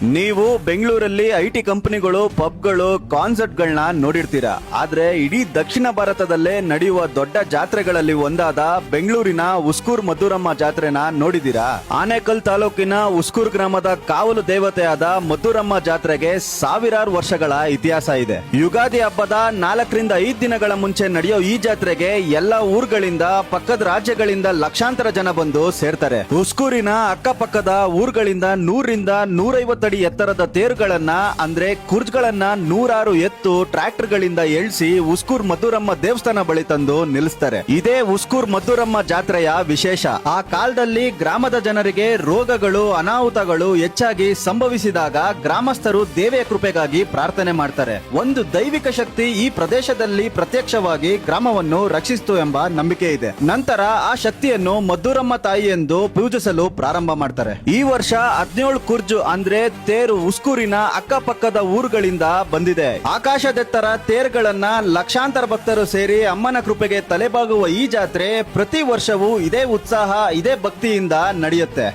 ನೀವು ಬೆಂಗಳೂರಲ್ಲಿ ಐಟಿ ಕಂಪನಿಗಳು, ಪಬ್ಗಳು, ಕಾನ್ಸರ್ಟ್ಗಳನ್ನ ನೋಡಿರ್ತೀರಾ. ಆದ್ರೆ ಇಡೀ ದಕ್ಷಿಣ ಭಾರತದಲ್ಲೇ ನಡೆಯುವ ದೊಡ್ಡ ಜಾತ್ರೆಗಳಲ್ಲಿ ಒಂದಾದ ಬೆಂಗಳೂರಿನ ಉಸ್ಕೂರ್ ಮದ್ದೂರಮ್ಮ ಜಾತ್ರೆನ ನೋಡಿದೀರಾ? ಆನೇಕಲ್ ತಾಲೂಕಿನ ಉಸ್ಕೂರ್ ಗ್ರಾಮದ ಕಾವಲು ದೇವತೆಯಾದ ಮದ್ದೂರಮ್ಮ ಜಾತ್ರೆಗೆ ಸಾವಿರಾರು ವರ್ಷಗಳ ಇತಿಹಾಸ ಇದೆ. ಯುಗಾದಿ ಹಬ್ಬದ 4 ರಿಂದ 5 ದಿನಗಳ ಮುಂಚೆ ನಡೆಯೋ ಈ ಜಾತ್ರೆಗೆ ಎಲ್ಲ ಊರುಗಳಿಂದ, ಪಕ್ಕದ ರಾಜ್ಯಗಳಿಂದ ಲಕ್ಷಾಂತರ ಜನ ಬಂದು ಸೇರ್ತಾರೆ. ಉಸ್ಕೂರಿನ ಅಕ್ಕಪಕ್ಕದ ಊರುಗಳಿಂದ 100 ರಿಂದ 150 ಅಡಿ ಎತ್ತರದ ತೇರುಗಳನ್ನ, ಅಂದ್ರೆ ಕುರ್ಜ್ಗಳನ್ನ 106 ಎತ್ತು ಟ್ರ್ಯಾಕ್ಟರ್ಗಳಿಂದ ಎಳ್ಸಿ ಉಸ್ಕೂರ್ ಮದ್ದೂರಮ್ಮ ದೇವಸ್ಥಾನ ಬಳಿ ತಂದು ನಿಲ್ಲಿಸ್ತಾರೆ. ಇದೇ ಉಸ್ಕೂರ್ ಮದ್ದೂರಮ್ಮ ಜಾತ್ರೆಯ ವಿಶೇಷ. ಆ ಕಾಲದಲ್ಲಿ ಗ್ರಾಮದ ಜನರಿಗೆ ರೋಗಗಳು, ಅನಾಹುತಗಳು ಹೆಚ್ಚಾಗಿ ಸಂಭವಿಸಿದಾಗ ಗ್ರಾಮಸ್ಥರು ದೇವಿಯ ಕೃಪೆಗಾಗಿ ಪ್ರಾರ್ಥನೆ ಮಾಡ್ತಾರೆ. ಒಂದು ದೈವಿಕ ಶಕ್ತಿ ಈ ಪ್ರದೇಶದಲ್ಲಿ ಪ್ರತ್ಯಕ್ಷವಾಗಿ ಗ್ರಾಮವನ್ನು ರಕ್ಷಿಸಿತು ಎಂಬ ನಂಬಿಕೆ ಇದೆ. ನಂತರ ಆ ಶಕ್ತಿಯನ್ನು ಮದ್ದೂರಮ್ಮ ತಾಯಿ ಎಂದು ಪೂಜಿಸಲು ಪ್ರಾರಂಭ ಮಾಡ್ತಾರೆ. ಈ ವರ್ಷ 17 ಕುರ್ಜು ಅಂದ್ರೆ ತೇರು ಉಸ್ಕೂರಿನ ಅಕ್ಕಪಕ್ಕದ ಊರುಗಳಿಂದ ಬಂದಿದೆ. ಆಕಾಶದೆತ್ತರ ತೇರುಗಳನ್ನ ಲಕ್ಷಾಂತರ ಭಕ್ತರು ಸೇರಿ ಅಮ್ಮನ ಕೃಪೆಗೆ ತಲೆಬಾಗುವ ಈ ಜಾತ್ರೆ ಪ್ರತಿ ವರ್ಷವೂ ಇದೇ ಉತ್ಸಾಹ, ಇದೇ ಭಕ್ತಿಯಿಂದ ನಡೆಯುತ್ತೆ.